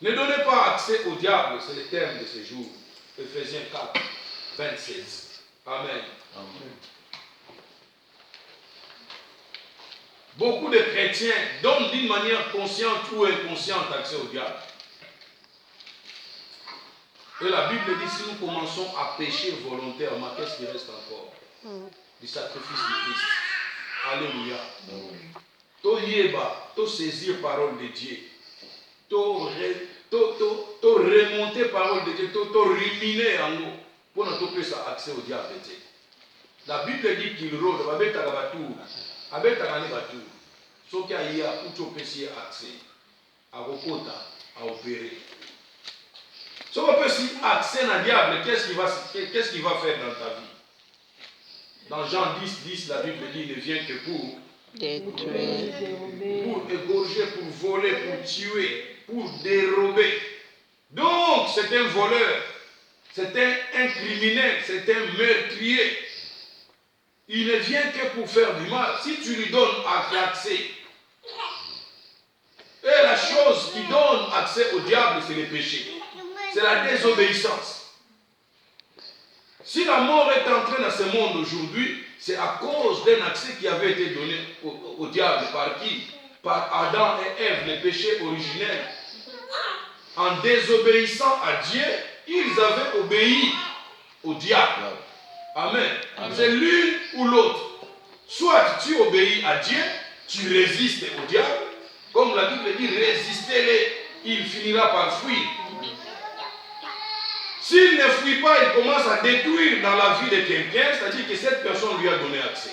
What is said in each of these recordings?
Ne donnez pas accès au diable, c'est le terme de ce jour. Ephésiens 4, 26. Amen. Amen. Beaucoup de chrétiens donnent d'une manière consciente ou inconsciente accès au diable. Et la Bible dit, si nous commençons à pécher volontairement, qu'est-ce qui reste encore? Du sacrifice du Christ. Alléluia. To yeba, to saisir parole de Dieu. To remonter parole de Dieu. To ruminer en nous. Pour ne pas faire accès au diable. La Bible dit qu'il rôde. Abeta gabatou. Abeta gane batou. Ce qui a eu à tout péché accès. À Rokota. À opérer. Si on peut si accès à diable, qu'est-ce qu'il va faire dans ta vie? Dans Jean 10, 10, la Bible dit, il ne vient que pour détruire, pour égorger, pour voler, pour tuer, pour dérober. Donc, c'est un voleur, c'est un criminel, c'est un meurtrier. Il ne vient que pour faire du mal. Si tu lui donnes accès, et la chose qui donne accès au diable, c'est le péché. C'est la désobéissance. Si la mort est entrée dans ce monde aujourd'hui, c'est à cause d'un accès qui avait été donné au diable. Par qui? Par Adam et Ève, les péchés originels. En désobéissant à Dieu, ils avaient obéi au diable. Amen. Amen. C'est l'une ou l'autre. Soit tu obéis à Dieu, tu résistes au diable. Comme la Bible dit, résistez-les, il finira par fuir. S'il ne fuit pas, il commence à détruire dans la vie de quelqu'un, c'est-à-dire que cette personne lui a donné accès.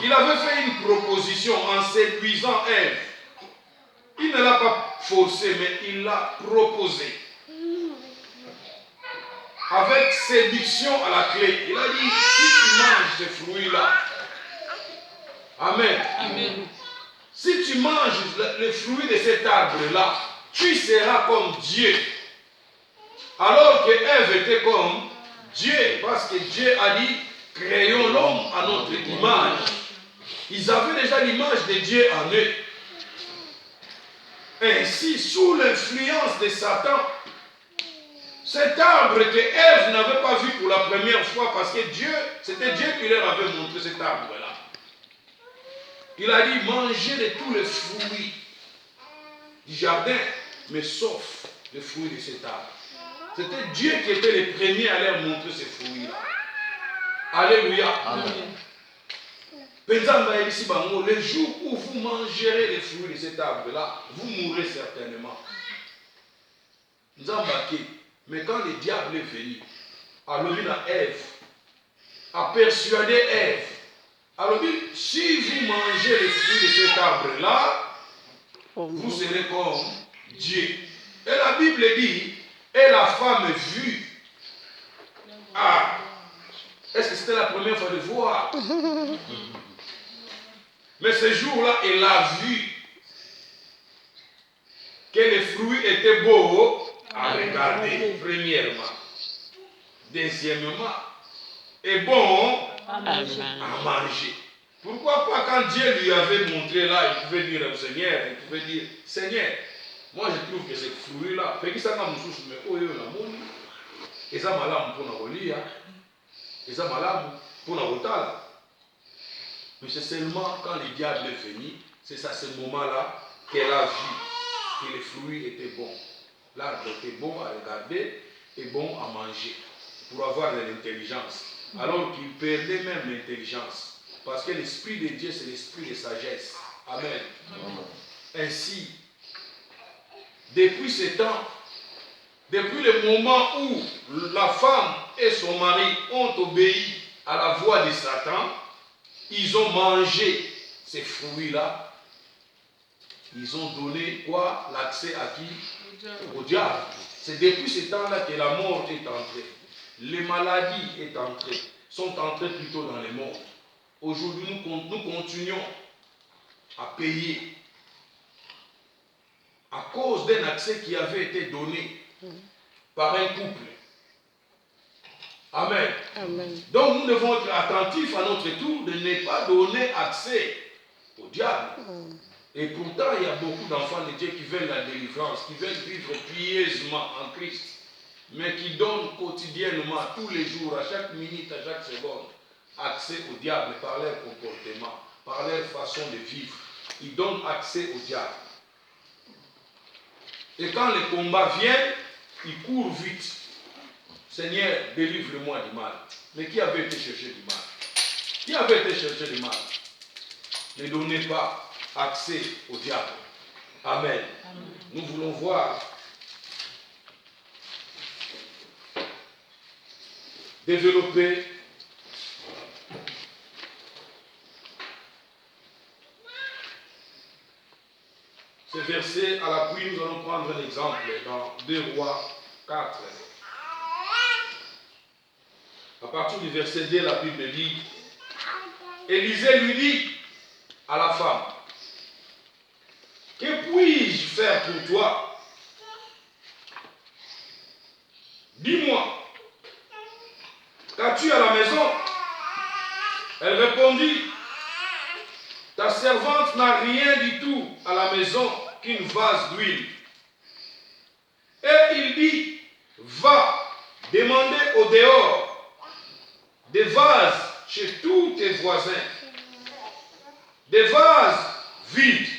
Il avait fait une proposition en séduisant Ève. Il ne l'a pas forcé, mais il l'a proposé. Avec séduction à la clé. Il a dit, si tu manges ces fruits-là, Amen. Amen. Si tu manges les fruits de cet arbre-là, tu seras comme Dieu. Alors que Ève était comme Dieu, parce que Dieu a dit, créons l'homme à notre image. Ils avaient déjà l'image de Dieu en eux. Ainsi, sous l'influence de Satan, cet arbre que Ève n'avait pas vu pour la première fois, parce que c'était Dieu qui leur avait montré cet arbre-là. Il a dit, mangez de tous les fruits du jardin, mais sauf les fruits de cet arbre. C'était Dieu qui était le premier à leur montrer ces fruits-là. Alléluia. Amen. Le jour où vous mangerez les fruits de cet arbre-là, vous mourrez certainement. Mais quand le diable est venu, alors il a Ève, a persuadé Ève. Alors si vous mangez les fruits de cet arbre-là, vous serez comme Dieu. Et la Bible dit, et la femme vit. Ah, est-ce que c'était la première fois de voir? Mais ce jour-là, elle a vu que les fruits étaient beaux à regarder, premièrement. Deuxièmement, et bon à manger. Pourquoi pas quand Dieu lui avait montré là, il pouvait dire au Seigneur, il pouvait dire, Seigneur, moi je trouve que ces fruits-là, mais ça m'a moussou, mais oh, et ça m'a l'âme pour la relier, et ça m'a l'âme pour la rotale. Mais c'est seulement quand le diable est venu, c'est à ce moment-là qu'elle a vu que les fruits étaient bons. L'arbre était bon à regarder et bon à manger, pour avoir de l'intelligence. Alors qu'il perdait même l'intelligence. Parce que l'Esprit de Dieu, c'est l'Esprit de sagesse. Amen. Ainsi, depuis ce temps, depuis le moment où la femme et son mari ont obéi à la voix de Satan, ils ont mangé ces fruits-là. Ils ont donné quoi? L'accès à qui? Au diable. C'est depuis ce temps-là que la mort est entrée. Les maladies sont entrées plutôt dans les morts. Aujourd'hui, nous continuons à payer à cause d'un accès qui avait été donné par un couple. Amen. Amen. Donc nous devons être attentifs à notre tour de ne pas donner accès au diable. Et pourtant, il y a beaucoup d'enfants de Dieu qui veulent la délivrance, qui veulent vivre pieusement en Christ, mais qui donnent quotidiennement, tous les jours, à chaque minute, à chaque seconde, accès au diable par leur comportement, par leur façon de vivre. Ils donnent accès au diable. Et quand les combats viennent, ils courent vite. Seigneur, délivre-moi du mal. Mais qui avait été chercher du mal? Qui avait été chercher du mal? Ne donnez pas accès au diable. Amen. Amen. Nous voulons voir développer ce verset à l'appui. Nous allons prendre un exemple dans 2 Rois 4. À partir du verset 2, la Bible dit, Élisée lui dit à la femme, que puis-je faire pour toi? Dis-moi, qu'as-tu à la maison? Elle répondit, ta servante n'a rien du tout à la maison qu'une vase d'huile. Et il dit, va demander au dehors des vases chez tous tes voisins, des vases vides.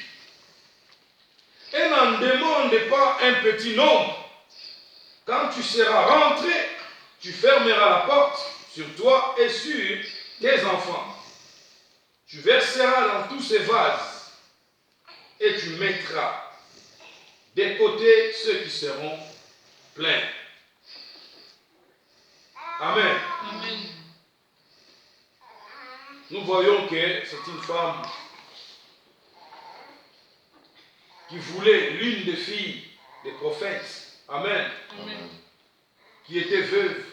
Et n'en demande pas un petit nombre. Quand tu seras rentré, tu fermeras la porte sur toi et sur tes enfants. Tu verseras dans tous ces vases et tu mettras des côtés ceux qui seront pleins. Amen. Amen. Nous voyons que c'est une femme qui voulait l'une des filles des prophètes. Amen. Amen. Qui était veuve.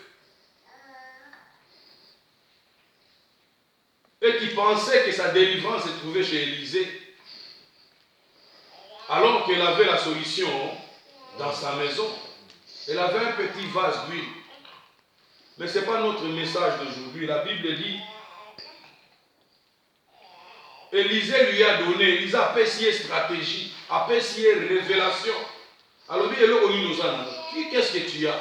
Et qui pensait que sa délivrance se trouvait chez Élisée. Alors qu'elle avait la solution dans sa maison. Elle avait un petit vase d'huile. Mais ce n'est pas notre message d'aujourd'hui. La Bible dit, Élisée lui a donné, Élisée a payé stratégie, a payé révélation. Alors, qu'est-ce que tu as?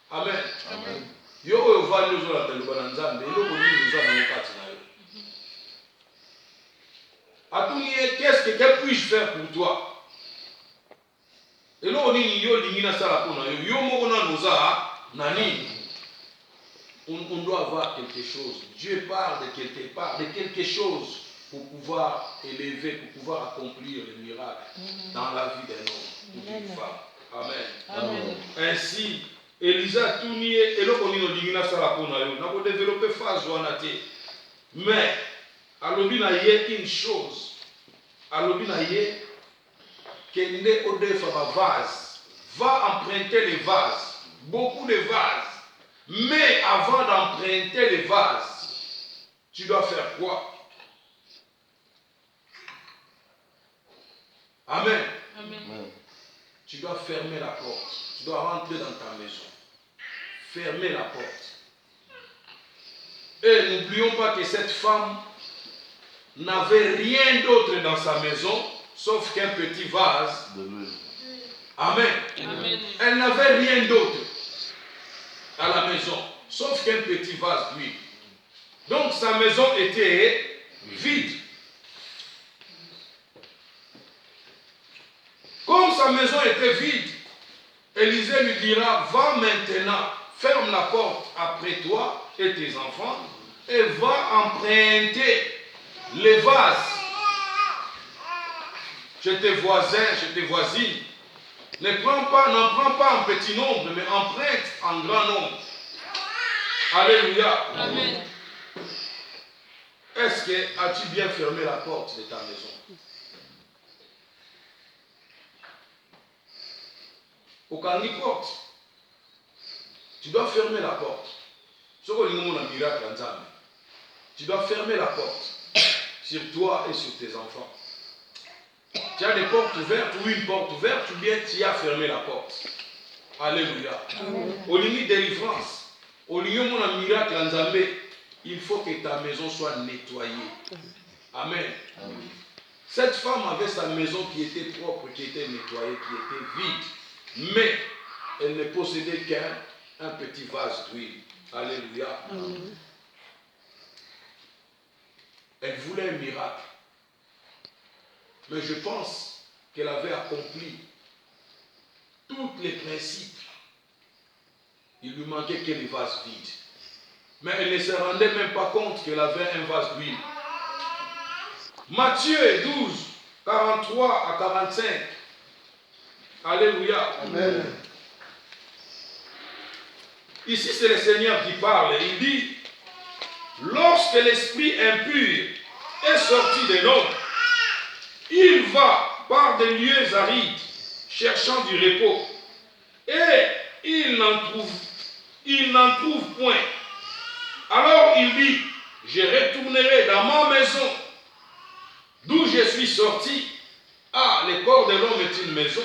Amen. Amen. Qu'est-ce que puis-je faire pour toi? On doit avoir quelque chose. Dieu parle de quelque part, de quelque chose pour pouvoir élever, pour pouvoir accomplir le miracle dans la vie d'un homme ou d'une femme. Amen. Amen. Ainsi, Élisée a tout nié et l'autre n'a pas développé phase joanate. Mais, alobi na yé une chose. Alobi na yé qu'elle n'est au défa vase. Va emprunter les vases. Beaucoup de vases. Mais avant d'emprunter les vases, tu dois faire quoi? Amen. Amen. Tu dois fermer la porte. Tu dois rentrer dans ta maison. Fermer la porte. Et n'oublions pas que cette femme n'avait rien d'autre dans sa maison, sauf qu'un petit vase. Amen. Amen. Elle n'avait rien d'autre à la maison, sauf qu'un petit vase d'huile. Donc sa maison était vide. Comme sa maison était vide, Élisée lui dira, va maintenant, ferme la porte après toi et tes enfants, et va emprunter les vases chez tes voisins, chez tes voisines. N'en prends pas en petit nombre, mais emprunte en grand nombre. Alléluia. Amen. Est-ce que as-tu bien fermé la porte de ta maison? Aucun porte. Tu dois fermer la porte. Tu dois fermer la porte sur toi et sur tes enfants. Tu as des portes ouvertes ou une porte ouverte, ou bien tu as fermé la porte. Alléluia. Au limite délivrance, au limite mon miracle en Zambé, il faut que ta maison soit nettoyée. Amen. Cette femme avait sa maison qui était propre, qui était nettoyée, qui était vide. Mais elle ne possédait qu'un petit vase d'huile. Alléluia. Elle voulait un miracle. Mais je pense qu'elle avait accompli tous les principes. Il lui manquait que les vases vides. Mais elle ne se rendait même pas compte qu'elle avait un vase d'huile. Matthieu 12, 43 à 45. Alléluia. Amen. Ici, c'est le Seigneur qui parle. Il dit, lorsque l'esprit impur est sorti de l'homme, il va par des lieux arides, cherchant du repos. Et il n'en trouve point. Alors il dit, je retournerai dans ma maison, d'où je suis sorti. Ah, le corps de l'homme est une maison.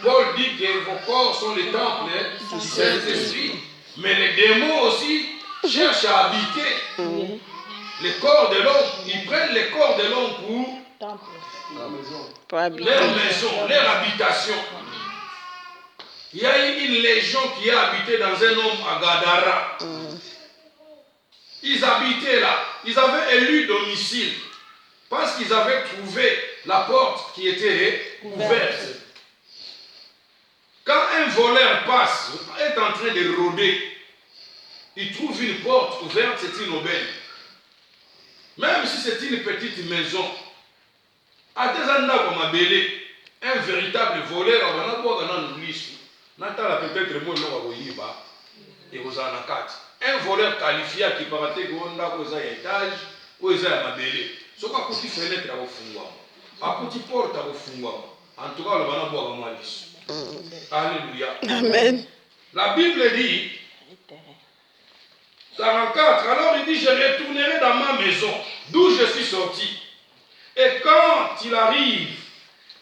Paul dit que vos corps sont les temples du Saint-Esprit. Mais les démons aussi cherchent à habiter le corps de l'homme. Ils prennent le corps de l'homme pour leur maison, leur habitation. Il y a une légion qui a habité dans un homme à Gadara. Ils habitaient là. Ils avaient élu domicile parce qu'ils avaient trouvé la porte qui était ouverte. Quand un voleur passe, est en train de rôder, il trouve une porte ouverte, c'est une aubaine. Même si c'est une petite maison, à des endroits comme Abélé, un véritable voleur, peut-être un voleur qualifié qui paraît que un étage ou un mabélé. Ce qu'on a petit fenêtre à fungwa, a petit porte à fungwa. En tout cas, le bana boit comme Alice. Alléluia. Amen. La Bible dit 44. Alors il dit, je retournerai dans ma maison, d'où je suis sorti. Et quand il arrive,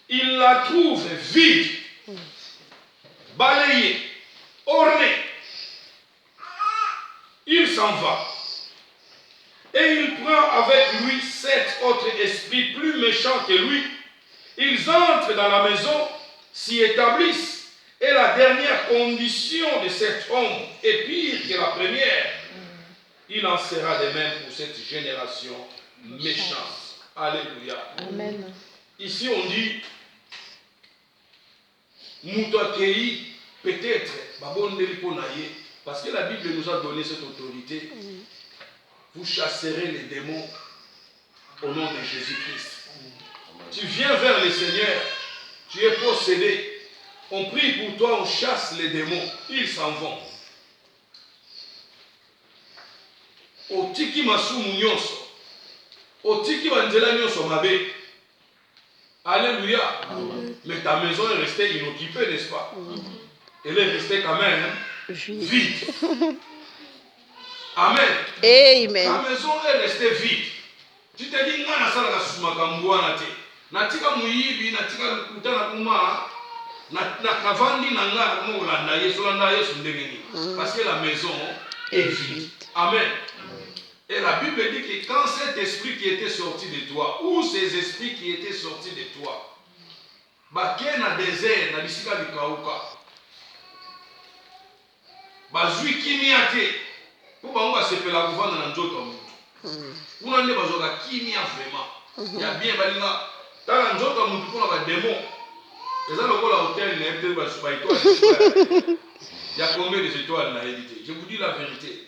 il la trouve vide, balayée, ornée. Il s'en va. Et il prend avec lui 7 autres esprits plus méchants que lui. Ils entrent dans la maison, s'y établissent. Et la dernière condition de cet homme est pire que la première. Il en sera de même pour cette génération méchante. Alléluia. Amen. Ici on dit, Moutouakei, peut-être, parce que la Bible nous a donné cette autorité. Vous chasserez les démons au nom de Jésus-Christ. Tu viens vers le Seigneur, tu es possédé. On prie pour toi, on chasse les démons, ils s'en vont. Otiki masumu nyonso, otiki banzela nyonso mabe. Alléluia. Mais ta maison est restée inoccupée, n'est-ce pas? Elle est restée quand même vide. Amen. Amen. Ta maison est restée vide. Tu te dis, ngana sala la sumakambuana te. Natika muyibi, natika kutana kuma, nakavandi nanga kumulanda Yesu landa Yesu ndegeni. Parce que la maison est vide. Amen. Et la Bible dit que quand cet esprit qui était sorti de toi, ou ces esprits qui étaient sortis de toi, baké na désert, na bisika bikauka, bazui kimia te, pour ba sepela kuvanda na nzoto mutu. Kuna nde bazoka kimia vraiment. Ya bien balinga, tala nzoto mutu pona ba démon. Eza lokola hôtel na ete ba suba étoile. Il y a combien d'étoiles na réalité? Je vous dis la vérité.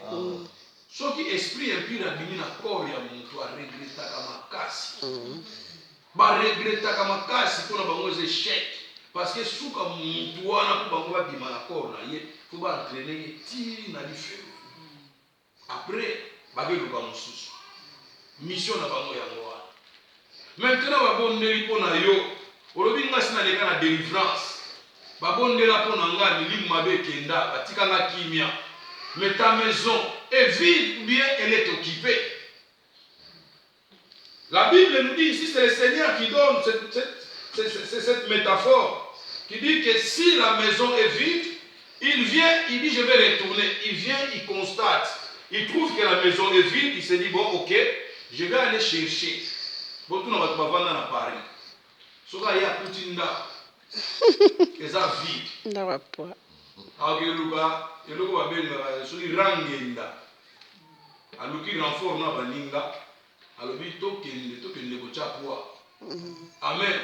Ce qui esprit impur abimi na corps ya mutu a regrettaka makasi. Ba regrettaka makasi pona bango échec parce que suka mutu wana ko bango ba bima na corps na ye, faut ba entraîner ti na life. Après bageluka mosusu. Mission na bango yango wana. Maintenant babondeli pona yo, olobi ngasi na leka na délivrance. Babondela pona nga milimu mabe kenda, batika nga kimia. Mais ta maison est vide ou bien elle est occupée. La Bible nous dit ici, c'est le Seigneur qui donne cette métaphore, qui dit que si la maison est vide, il vient, il dit je vais retourner. Il vient, il constate, il trouve que la maison est vide, il se dit bon ok, je vais aller chercher botuna bato bavanda na Paris soka ya kutinda eza vide ndawa po akeluka eloko babengaka soki rangenda aluki renfort na baninga alobi tokende kotya poa amen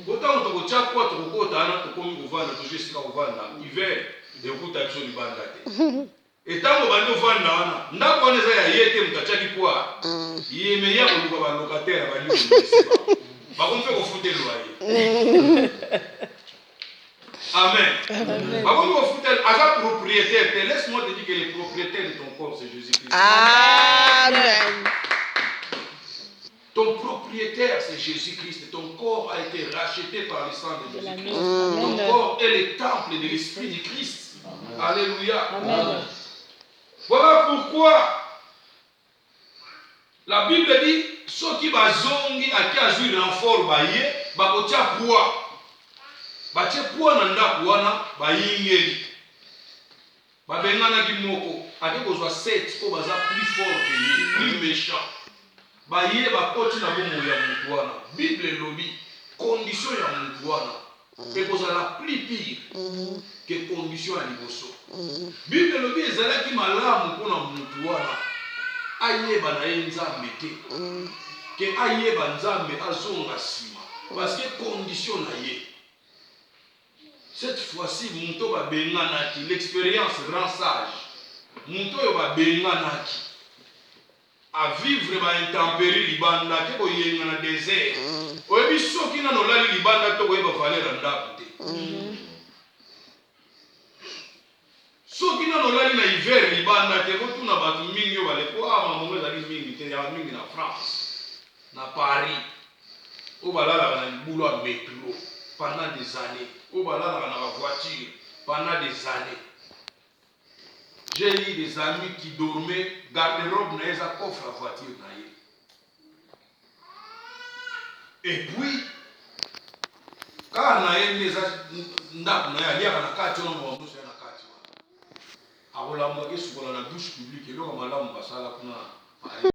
otango tokotya poa tokokota ana tokomi kovanda tozo esika kovanda hiver ekuta biso libanda te etango bandi ovanda wana ndako wana eza ya ye te moto atyaki poa yeme ya koluka balocataire balioeseba bakomi mpe kofutelwa ye amen. Propriétaire, laisse-moi te dire que le propriétaire de ton corps, c'est Jésus-Christ. Amen. Ton propriétaire, c'est Jésus-Christ. Ton corps a été racheté par le sang de Jésus-Christ. Ton corps est le temple de l'Esprit du Christ. Alléluia. Amen. Voilà pourquoi la Bible dit ceux qui bazongi a qui a joué renfort baye, bakotia poids. Bache poa na ndako wana bayingeli babenganaki moko ake kozwa 7 po baza plus fort que lui, plus méchant baye bakoti na bomo ya mutu wana. Bible elobi condition ya mutu wana ekozala plus pire que condition ya liboso. Bible elobi ezalaki malamu mpona mutu wana ayeba na ye nzambe te ke ayeba nzambe azonga nsima parce que condition na ye. Cette fois-ci, Munto va benganaki, l'expérience grand sage. Munto va benganaki. À vivre ba intempérie libanda, ke bo yenga na désert. Oyebi soki na nolali libanda to koyeba valeur ndako te. Soki na nolali na hiver libanda te ko tuna batu mingi yo bale ko mamongo ezali mingi te ya mingi na France, na Paris. O balala na libulo ya métro pendant des années. Au balala dans la voiture pendant des années. J'ai eu des amis qui dormaient garde-robe dans un coffre à voiture. Et puis, quand on a eu des ndap na ya liaka na kati na mwa musa na kati wa. Akola mwa kesu kola na douche publique, eloko malamu basala kuna.